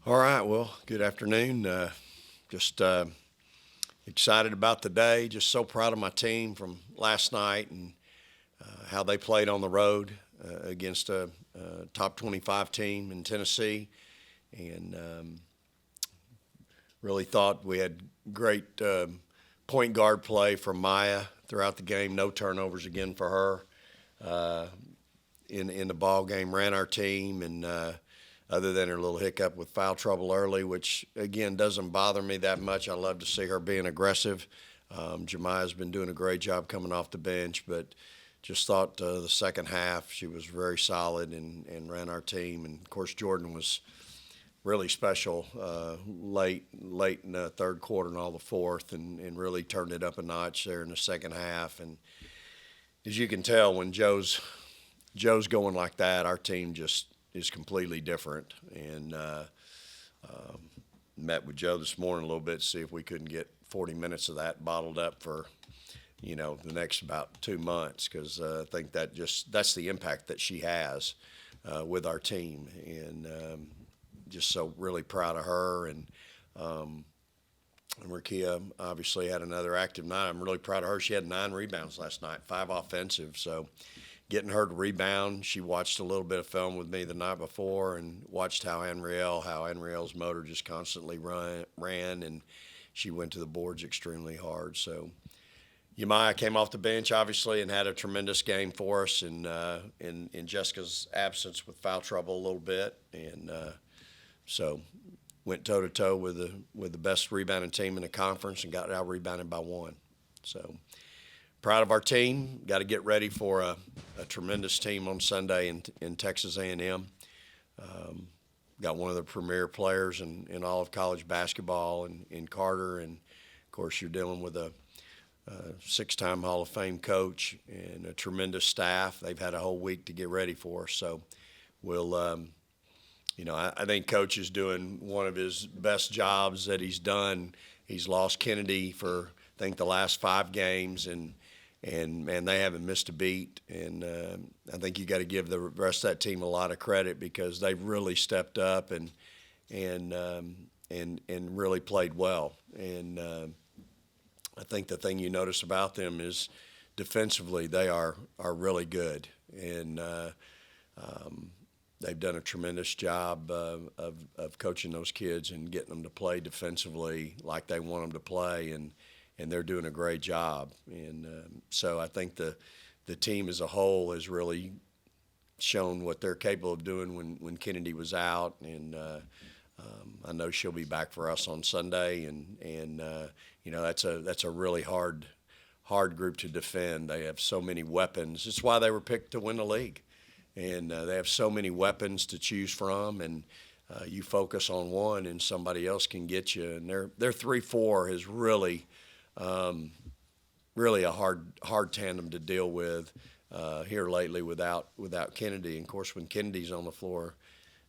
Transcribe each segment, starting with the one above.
All right, well, good afternoon. Just excited about the day. Just so proud of my team from last night and how they played on the road against a top 25 team in Tennessee. And really thought we had great point guard play from Maya throughout the game. No turnovers again for her in the ball game. Ran our team and other than her little hiccup with foul trouble early, which, again, doesn't bother me that much. I love to see her being aggressive. Jemiah's been doing a great job coming off the bench, but just thought the second half she was very solid and ran our team. And, of course, Jordan was really special late in the third quarter and all the fourth and really turned it up a notch there in the second half. And as you can tell, when Joe's going like that, our team just is completely different. And met with Joe this morning a little bit to see if we couldn't get 40 minutes of that bottled up for, the next about 2 months, because I think that's the impact that she has with our team. And just so really proud of her. And Rakia obviously had another active night. I'm really proud of her. She had 9 rebounds last night, 5 offensive. So getting her to rebound, she watched a little bit of film with me the night before and watched how Anriel's motor just constantly ran, and she went to the boards extremely hard. So Jemiah came off the bench, obviously, and had a tremendous game for us in Jessica's absence with foul trouble a little bit. And so went toe-to-toe with the best rebounding team in the conference and got out-rebounded by 1. So proud of our team. Got to get ready for a tremendous team on Sunday in Texas A&M. Got one of the premier players in all of college basketball in Carter. And, of course, you're dealing with a 6-time Hall of Fame coach and a tremendous staff. They've had a whole week to get ready for us. So we'll I think Coach is doing one of his best jobs that he's done. He's lost Kennedy for, I think, the last 5 games, and man, they haven't missed a beat. And I think you got to give the rest of that team a lot of credit because they've really stepped up and really played well. And I think the thing you notice about them is defensively they are really good, and they've done a tremendous job of coaching those kids and getting them to play defensively like they want them to play, and they're doing a great job. And so I think the team as a whole has really shown what they're capable of doing when Kennedy was out. And I know she'll be back for us on Sunday. And that's a really hard group to defend. They have so many weapons. It's why they were picked to win the league. And they have so many weapons to choose from, and you focus on one, and somebody else can get you. And their 3-4 is really a hard tandem to deal with here lately without Kennedy. And of course, when Kennedy's on the floor,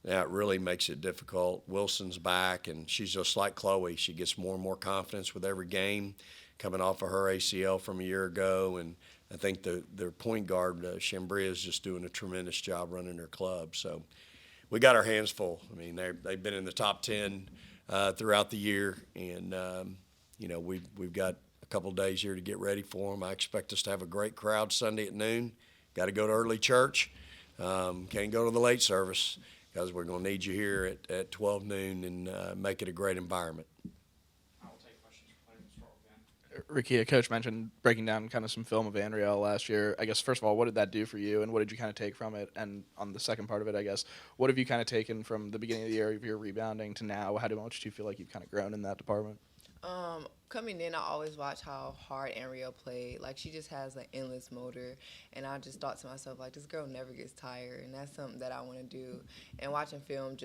that really makes it difficult. Wilson's back, and she's just like Chloe. She gets more and more confidence with every game, coming off of her ACL from a year ago. And I think their point guard, Chambria, is just doing a tremendous job running their club. So we got our hands full. I mean, they've been in the top 10 throughout the year, and we've got a couple of days here to get ready for them. I expect us to have a great crowd Sunday at noon. Got to go to early church. Can't go to the late service because we're going to need you here at 12 noon and make it a great environment. Ricky, a coach mentioned breaking down kind of some film of Anriel last year. I guess, first of all, what did that do for you, and what did you kind of take from it? And on the second part of it, I guess, what have you kind of taken from the beginning of the year of your rebounding to now? How much do you feel like you've kind of grown in that department? Coming in, I always watch how hard Anriel played. Like, she just has an endless motor, and I just thought to myself, like, this girl never gets tired, and that's something that I want to do. And watching film,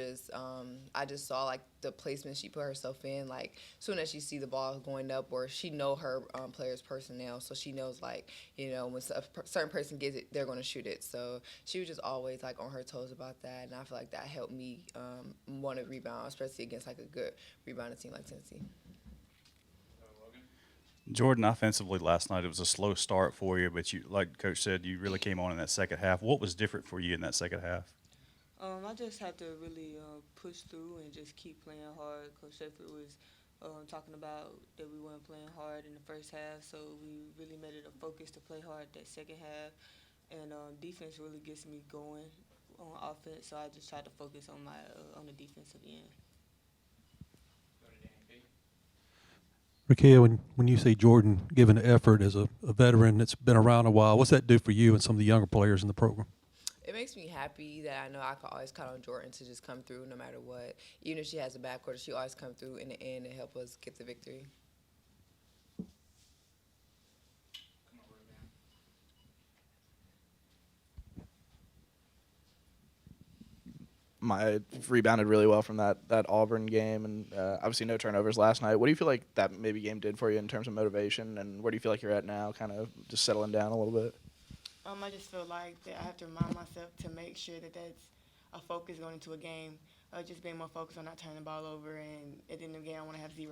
I just saw, like, the placement she put herself in. Like, soon as she see the ball going up, or she know her players' personnel, so she knows, like, when a certain person gets it, they're going to shoot it. So she was just always, like, on her toes about that, and I feel like that helped me want to rebound, especially against, like, a good rebounding team like Tennessee. Jordan, offensively last night, it was a slow start for you, but you, like Coach said, you really came on in that second half. What was different for you in that second half? I just had to really push through and just keep playing hard. Coach Sheffield was talking about that we weren't playing hard in the first half, so we really made it a focus to play hard that second half. And defense really gets me going on offense, so I just tried to focus on my on the defensive end. Rakia, when you see Jordan giving effort as a veteran that's been around a while, what's that do for you and some of the younger players in the program? It makes me happy that I know I can always count on Jordan to just come through no matter what. Even if she has a bad quarter, she always come through in the end and help us get the victory. My rebounded really well from that Auburn game, and obviously no turnovers last night. What do you feel like that maybe game did for you in terms of motivation, and where do you feel like you're at now, kind of just settling down a little bit? I just feel like that I have to remind myself to make sure that that's a focus going into a game. Just being more focused on not turning the ball over, and at the end of the game, I want to have 0.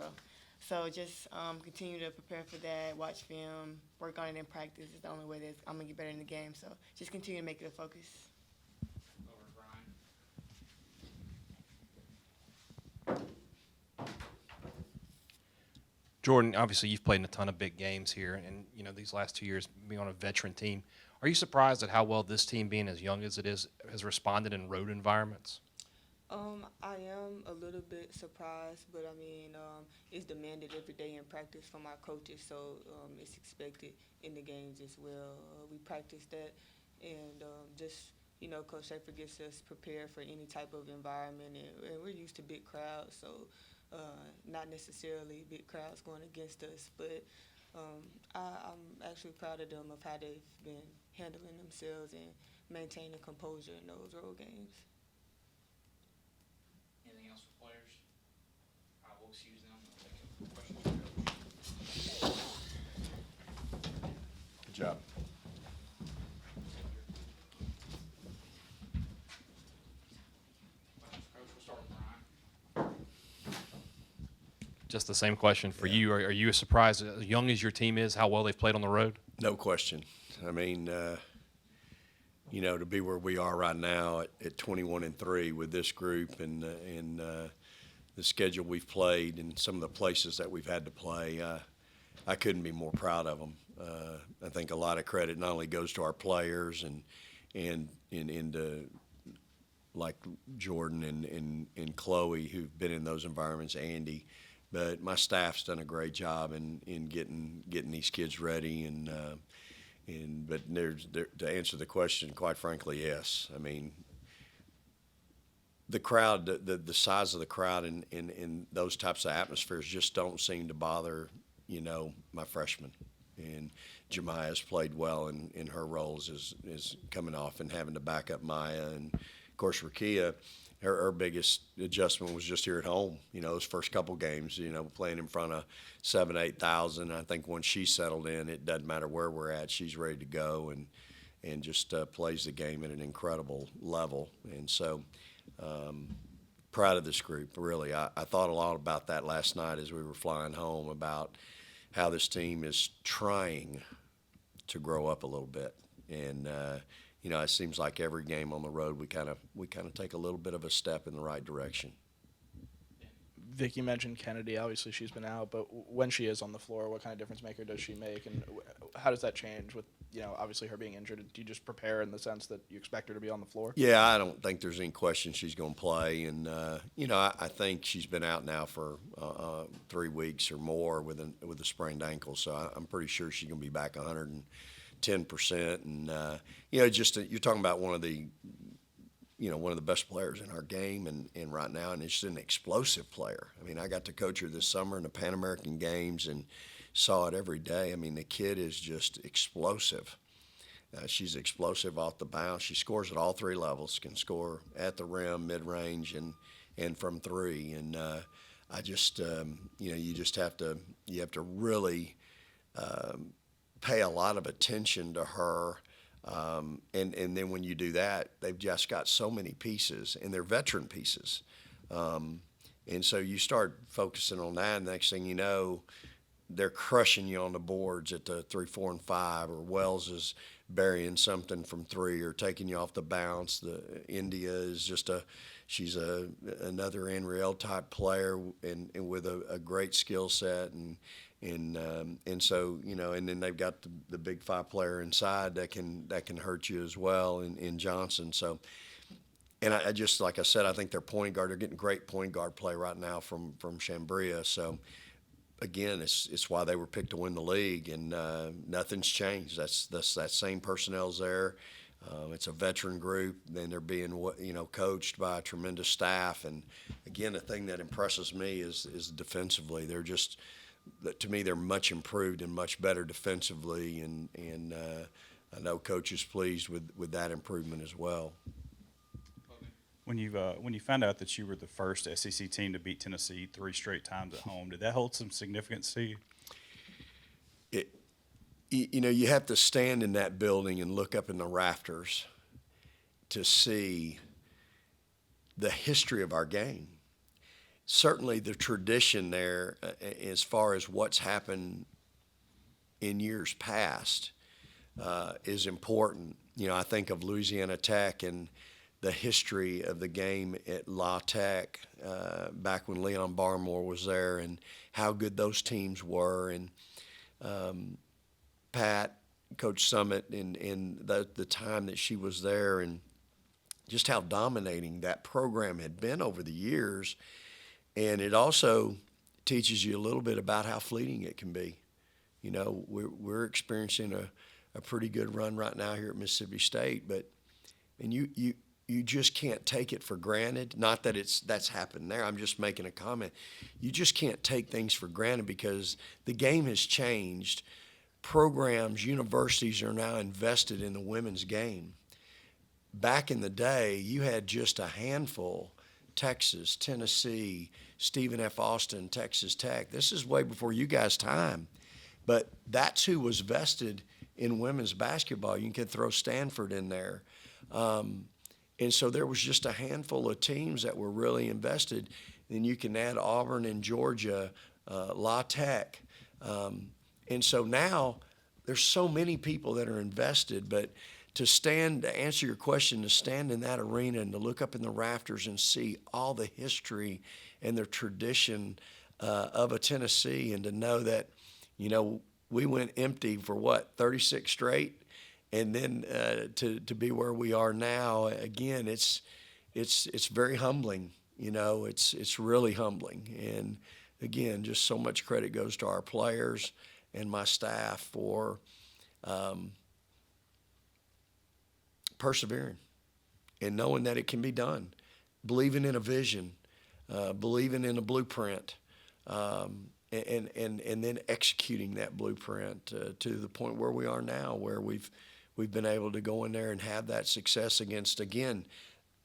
So just continue to prepare for that, watch film, work on it in practice. It's the only way that I'm going to get better in the game. So just continue to make it a focus. Jordan, obviously you've played in a ton of big games here, and these last 2 years being on a veteran team. Are you surprised at how well this team, being as young as it is, has responded in road environments? I am a little bit surprised, but I mean, it's demanded every day in practice from our coaches, so it's expected in the games as well. We practice that, and Coach Schaefer gets us prepared for any type of environment, and we're used to big crowds, so not necessarily big crowds going against us, but I'm actually proud of them of how they've been handling themselves and maintaining composure in those road games. Anything else for players? We'll excuse them. We'll take a question. Good job. Coach, we'll start with Brian. Just the same question for you. Are you surprised, as young as your team is, how well they've played on the road? No question. I mean, to be where we are right now at 21-3 with this group and the schedule we've played and some of the places that we've had to play, I couldn't be more proud of them. I think a lot of credit not only goes to our players and to like Jordan and Chloe, who've been in those environments, Andy, but my staff's done a great job in getting these kids ready but to answer the question, quite frankly, yes. I mean, the crowd, the size of the crowd in those types of atmospheres just don't seem to bother, my freshmen. And Jemiah's played well in her roles as coming off and having to back up Maya. And, of course, Rakia, her biggest adjustment was just here at home, those first couple games, playing in front of 7,000, 8,000. I think once she settled in, it doesn't matter where we're at, she's ready to go and just plays the game at an incredible level. And so proud of this group, really. I thought a lot about that last night as we were flying home, about how this team is trying to grow up a little bit. And, it seems like every game on the road we kind of take a little bit of a step in the right direction. Vic, you mentioned Kennedy. Obviously, she's been out, but when she is on the floor, what kind of difference maker does she make, and how does that change with obviously her being injured? Do you just prepare in the sense that you expect her to be on the floor? Yeah, I don't think there's any question she's going to play, and I think she's been out now for 3 weeks or more with a sprained ankle, so I'm pretty sure she's going to be back 110%. And you're talking about one of the best players in our game and right now, and it's just an explosive player. I mean, I got to coach her this summer in the Pan American Games and saw it every day. I mean, the kid is just explosive. She's explosive off the bounce. She scores at all 3 levels, can score at the rim, mid-range, and from 3. And I just, you just have to really pay a lot of attention to her. And then when you do that, they've just got so many pieces, and they're veteran pieces. And so you start focusing on that, and next thing you know, they're crushing you on the boards at the 3, 4, and 5, or Wells is burying something from three or taking you off the bounce. The India is just she's another Andriel type player and with a great skill set and so and then they've got the big five player inside that can hurt you as well in Johnson. So. And I just, like I said, I think their point guard, they're getting great point guard play right now from Chambria. So, again, it's why they were picked to win the league, and nothing's changed. That same personnel's there. It's a veteran group, and they're being coached by a tremendous staff. And again, the thing that impresses me is defensively. They're just, to me, they're much improved and much better defensively, and I know Coach is pleased with that improvement as well. When you found out that you were the first SEC team to beat Tennessee 3 straight times at home, did that hold some significance to you? You have to stand in that building and look up in the rafters to see the history of our game. Certainly the tradition there, as far as what's happened in years past, is important. I think of Louisiana Tech and the history of the game at La Tech back when Leon Barmore was there and how good those teams were. And Pat, Coach Summit, in the time that she was there and just how dominating that program had been over the years. And it also teaches you a little bit about how fleeting it can be. We're experiencing a pretty good run right now here at Mississippi State, and you just can't take it for granted. Not that that's happened there. I'm just making a comment. You just can't take things for granted because the game has changed. Programs, universities are now invested in the women's game. Back in the day, you had just a handful. Texas, Tennessee, Stephen F. Austin, Texas Tech. This is way before you guys' time. But that's who was vested in women's basketball. You can throw Stanford in there. And so there was just a handful of teams that were really invested. Then you can add Auburn and Georgia, La Tech. And so now there's so many people that are invested. But to answer your question, to stand in that arena and to look up in the rafters and see all the history and the tradition of a Tennessee and to know that, we went empty for 36 straight? And then to be where we are now, again, it's very humbling. It's really humbling. And again, just so much credit goes to our players and my staff for persevering and knowing that it can be done, believing in a vision, believing in a blueprint, and then executing that blueprint to the point where we are now, where we've been able to go in there and have that success against, again,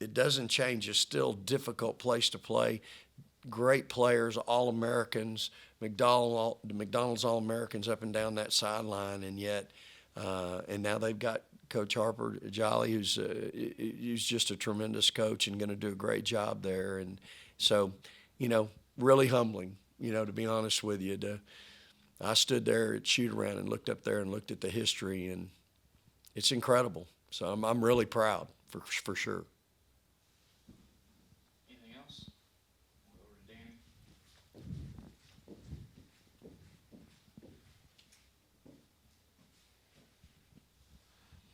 it doesn't change. It's still a difficult place to play. Great players, All-Americans, McDonald's All-Americans up and down that sideline, and yet, and now they've got Coach Harper Jolly, who's just a tremendous coach and going to do a great job there. And so, really humbling, to be honest with you. I stood there at shoot-around and looked up there and looked at the history, and it's incredible. So I'm really proud for sure. Anything else? We'll go over to Danny.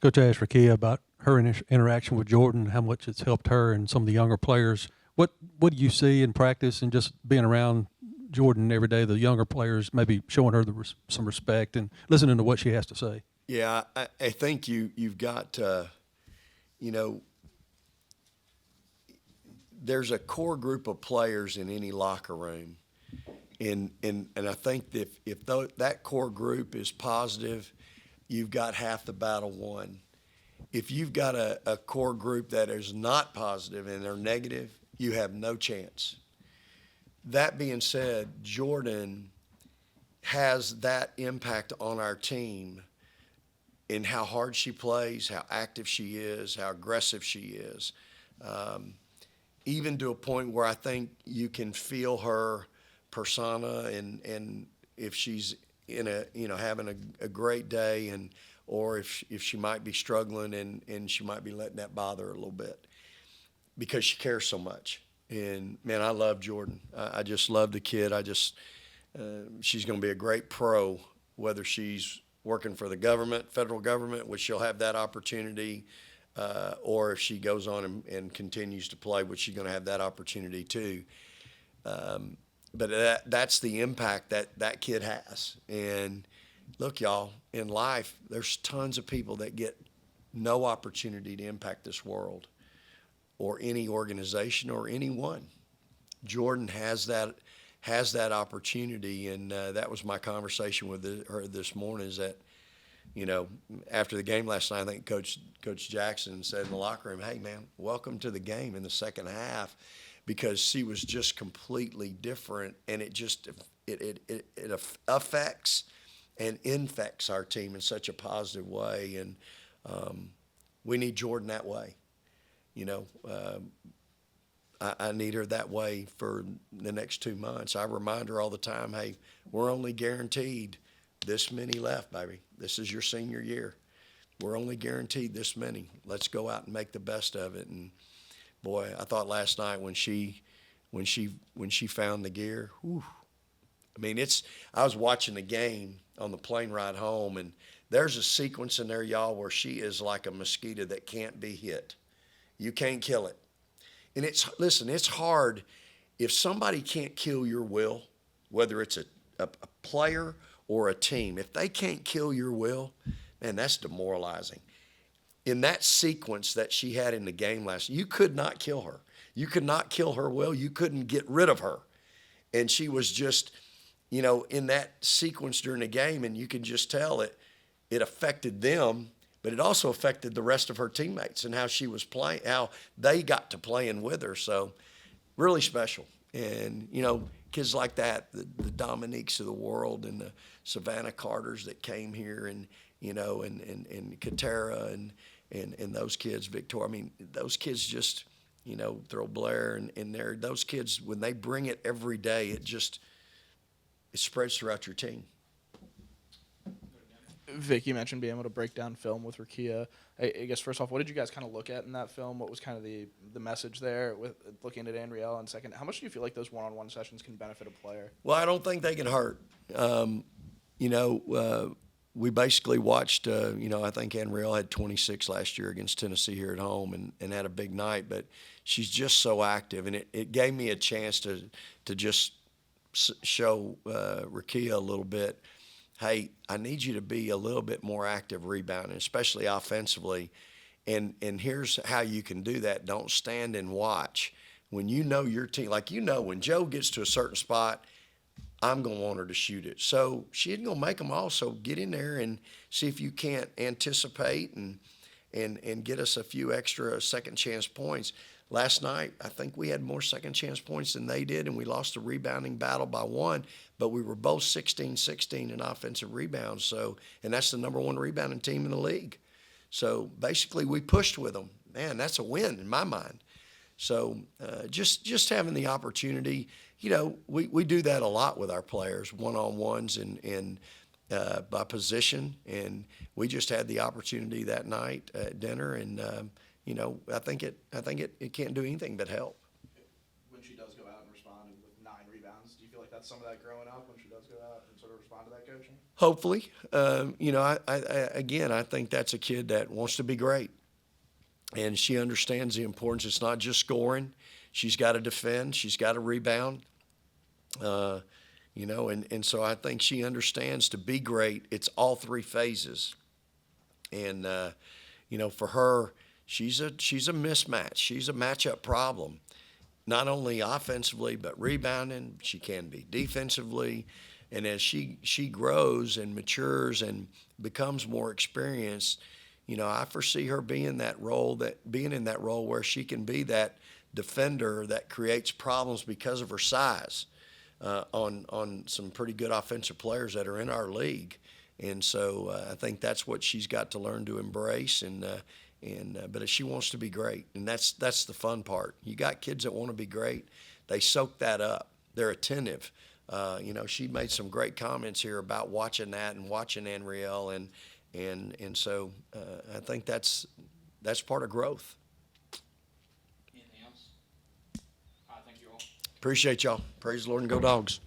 Coach, I asked Rakia about her interaction with Jordan, how much it's helped her and some of the younger players. What do you see in practice and just being around Jordan every day, the younger players, maybe showing her some respect and listening to what she has to say? Yeah, I think you've got, there's a core group of players in any locker room, and I think if that core group is positive, you've got half the battle won. If you've got a core group that is not positive and they're negative, you have no chance. That being said, Jordan has that impact on our team in how hard she plays, how active she is, how aggressive she is, even to a point where I think you can feel her persona and if she's in having a great day or if she might be struggling and she might be letting that bother her a little bit because she cares so much. And man, I love Jordan. I just love the kid. She's going to be a great pro, whether she's working for the government, federal government, which she'll have that opportunity, or if she goes on and continues to play, which she's going to have that opportunity too. But that's the impact that kid has. And look, y'all, in life, there's tons of people that get no opportunity to impact this world or any organization or anyone. Jordan has that opportunity, and that was my conversation with her this morning. Is that, after the game last night, I think Coach Jackson said in the locker room, "Hey, man, welcome to the game in the second half," because she was just completely different, and it affects and infects our team in such a positive way, and we need Jordan that way. I need her that way for the next 2 months. I remind her all the time, hey, we're only guaranteed this many left, baby. This is your senior year. We're only guaranteed this many. Let's go out and make the best of it. And boy, I thought last night when she found the gear, whew, I mean, I was watching the game on the plane ride home, and there's a sequence in there, y'all, where she is like a mosquito that can't be hit. You can't kill it. And it's hard if somebody can't kill your will, whether it's a player or a team. If they can't kill your will, man, that's demoralizing. In that sequence that she had in the game last, you could not kill her. You could not kill her will. You couldn't get rid of her. And she was just, in that sequence during the game, and you can just tell it affected them. But it also affected the rest of her teammates and how she was playing, how they got to playing with her. So really special. And, kids like that, the Dominiques of the world and the Savannah Carters that came here and Katera and those kids, Victoria. I mean, those kids just, throw Blair and those kids, when they bring it every day, it spreads throughout your team. Vic, you mentioned being able to break down film with Rakia. I guess first off, what did you guys kind of look at in that film? What was kind of the message there with looking at Andriel? And second, how much do you feel like those one-on-one sessions can benefit a player? Well, I don't think they can hurt. We basically watched, I think Andriel had 26 last year against Tennessee here at home and had a big night, but she's just so active. And it gave me a chance to just show Rakia a little bit. Hey, I need you to be a little bit more active rebounding, especially offensively. And here's how you can do that. Don't stand and watch. When you know your team, when Joe gets to a certain spot, I'm going to want her to shoot it. So she isn't going to make them all. So get in there and see if you can't anticipate and get us a few extra second chance points. Last night, I think we had more second chance points than they did, and we lost the rebounding battle by 1, but we were both 16-16 in offensive rebounds. So, and that's the number 1 rebounding team in the league. So basically we pushed with them. Man, that's a win in my mind. So just having the opportunity, we do that a lot with our players, one-on-ones and by position, and we just had the opportunity that night at dinner, and I think it can't do anything but help. When she does go out and respond with 9 rebounds, do you feel like that's some of that growing up when she does go out and sort of respond to that coaching? Hopefully. I think that's a kid that wants to be great. And she understands the importance. It's not just scoring. She's got to defend. She's got to rebound. And so I think she understands to be great, it's all 3 phases. And, for her, she's a mismatch. She's a matchup problem, not only offensively but rebounding. She can be defensively, and as she grows and matures and becomes more experienced, I foresee her being in that role where she can be that defender that creates problems because of her size on some pretty good offensive players that are in our league. And so I think that's what she's got to learn to embrace. But she wants to be great, and that's the fun part. You got kids that want to be great. They soak that up. They're attentive. She made some great comments here about watching that and watching Andriel, and so I think that's part of growth. Anything else? Thank you all. Appreciate y'all. Praise the Lord and go Dogs.